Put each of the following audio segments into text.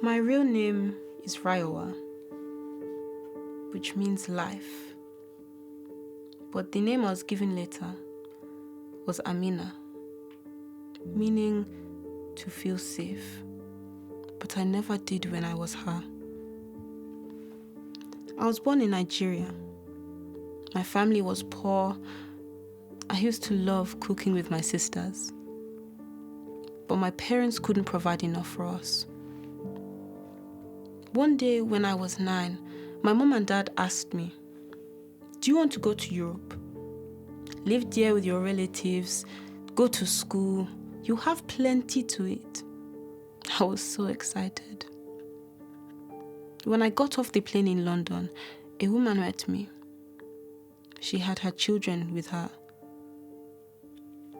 My real name is Rayowa, which means life. But the name I was given later was Amina, meaning to feel safe. But I never did when I was her. I was born in Nigeria. My family was poor. I used to love cooking with my sisters. But my parents couldn't provide enough for us. One day when I was 9, my mom and dad asked me, "Do you want to go to Europe? Live there with your relatives, go to school, you have plenty to eat." I was so excited. When I got off the plane in London, a woman met me. She had her children with her.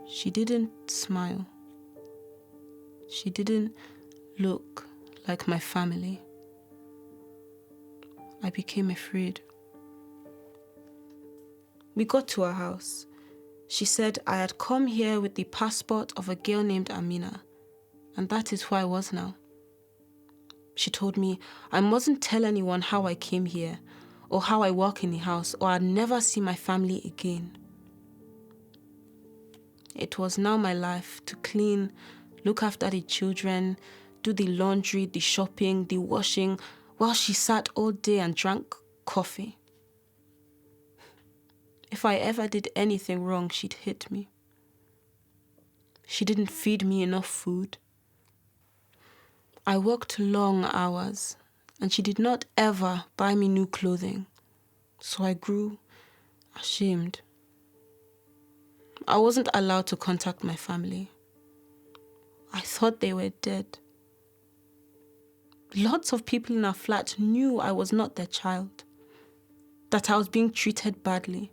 She didn't smile. She didn't look like my family. I became afraid. We got to her house. She said I had come here with the passport of a girl named Amina, and that is who I was now. She told me I mustn't tell anyone how I came here, or how I work in the house, or I'd never see my family again. It was now my life to clean, look after the children, do the laundry, the shopping, the washing, while she sat all day and drank coffee. If I ever did anything wrong, she'd hit me. She didn't feed me enough food. I worked long hours, and she did not ever buy me new clothing. So I grew ashamed. I wasn't allowed to contact my family. I thought they were dead. Lots of people in our flat knew I was not their child, that I was being treated badly,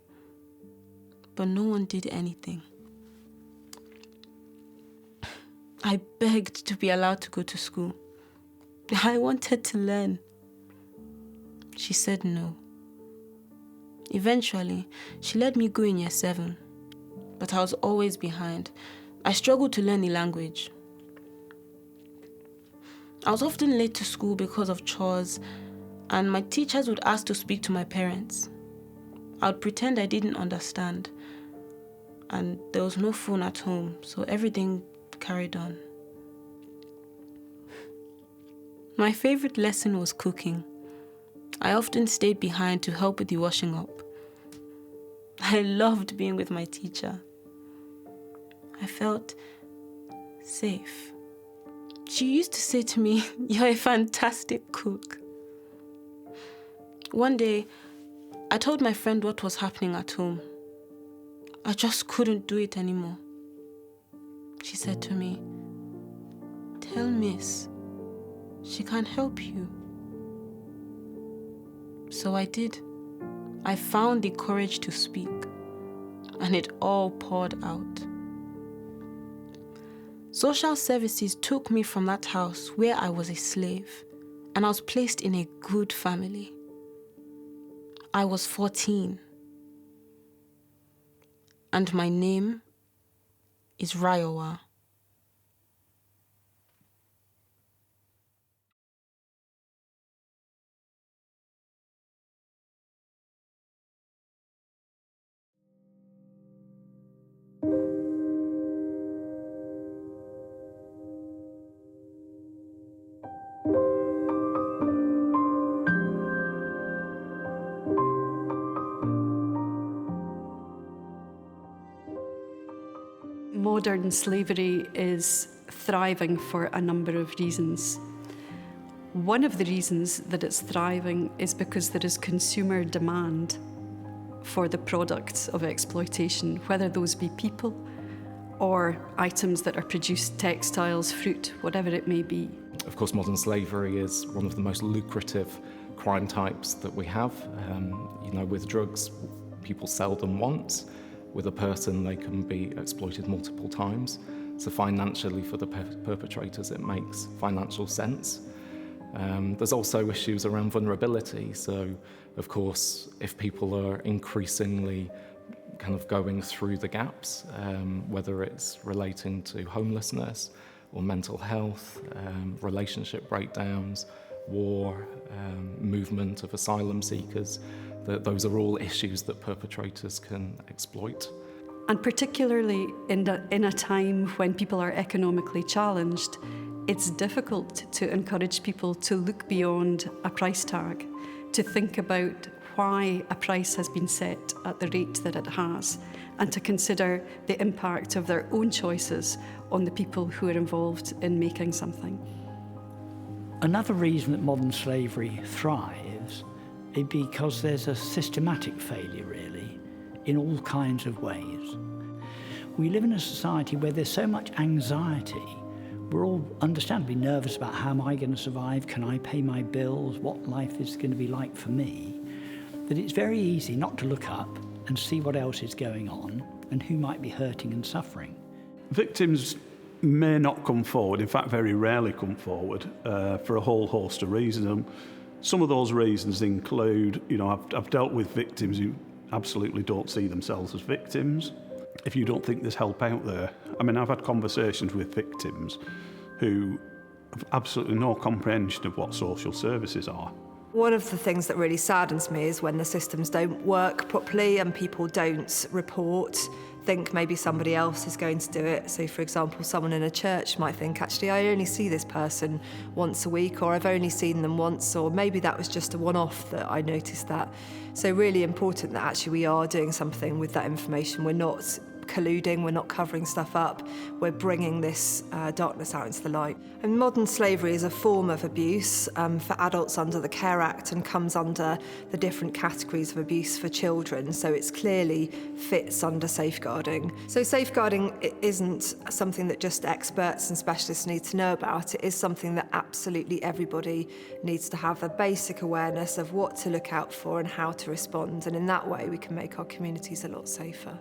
but no one did anything. I begged to be allowed to go to school. I wanted to learn. She said no. Eventually, she let me go in year 7, but I was always behind. I struggled to learn the language. I was often late to school because of chores, and my teachers would ask to speak to my parents. I would pretend I didn't understand, and there was no phone at home, so everything carried on. My favorite lesson was cooking. I often stayed behind to help with the washing up. I loved being with my teacher. I felt safe. She used to say to me, "You're a fantastic cook." One day, I told my friend what was happening at home. I just couldn't do it anymore. She said to me, "Tell Miss, she can help you." So I did. I found the courage to speak, and it all poured out. Social services took me from that house where I was a slave, and I was placed in a good family. I was 14, and my name is Rayowa. Modern slavery is thriving for a number of reasons. One of the reasons that it's thriving is because there is consumer demand for the products of exploitation, whether those be people or items that are produced, textiles, fruit, whatever it may be. Of course, modern slavery is one of the most lucrative crime types that we have. With drugs, people sell them once. With a person, they can be exploited multiple times. So financially, for the perpetrators, it makes financial sense. There's also issues around vulnerability. So, of course, if people are increasingly kind of going through the gaps, whether it's relating to homelessness or mental health, relationship breakdowns, war, movement of asylum seekers. Those are all issues that perpetrators can exploit. And particularly in a time when people are economically challenged, it's difficult to encourage people to look beyond a price tag, to think about why a price has been set at the rate that it has, and to consider the impact of their own choices on the people who are involved in making something. Another reason that modern slavery thrives is because there's a systematic failure, really, in all kinds of ways. We live in a society where there's so much anxiety. We're all understandably nervous about how am I going to survive, can I pay my bills, what life is going to be like for me, that it's very easy not to look up and see what else is going on and who might be hurting and suffering. Victims may not come forward, in fact very rarely come forward, for a whole host of reasons. Some of those reasons include, I've dealt with victims who absolutely don't see themselves as victims. If you don't think there's help out there, I've had conversations with victims who have absolutely no comprehension of what social services are. One of the things that really saddens me is when the systems don't work properly and people don't report, think maybe somebody else is going to do it. So, for example, someone in a church might think, actually, I only see this person once a week, or I've only seen them once, or maybe that was just a one-off that I noticed that. So really important that actually we are doing something with that information. We're not colluding, we're not covering stuff up, we're bringing this darkness out into the light. And modern slavery is a form of abuse for adults under the Care Act and comes under the different categories of abuse for children, so it's clearly fits under safeguarding. So safeguarding isn't something that just experts and specialists need to know about, it is something that absolutely everybody needs to have a basic awareness of what to look out for and how to respond, and in that way we can make our communities a lot safer.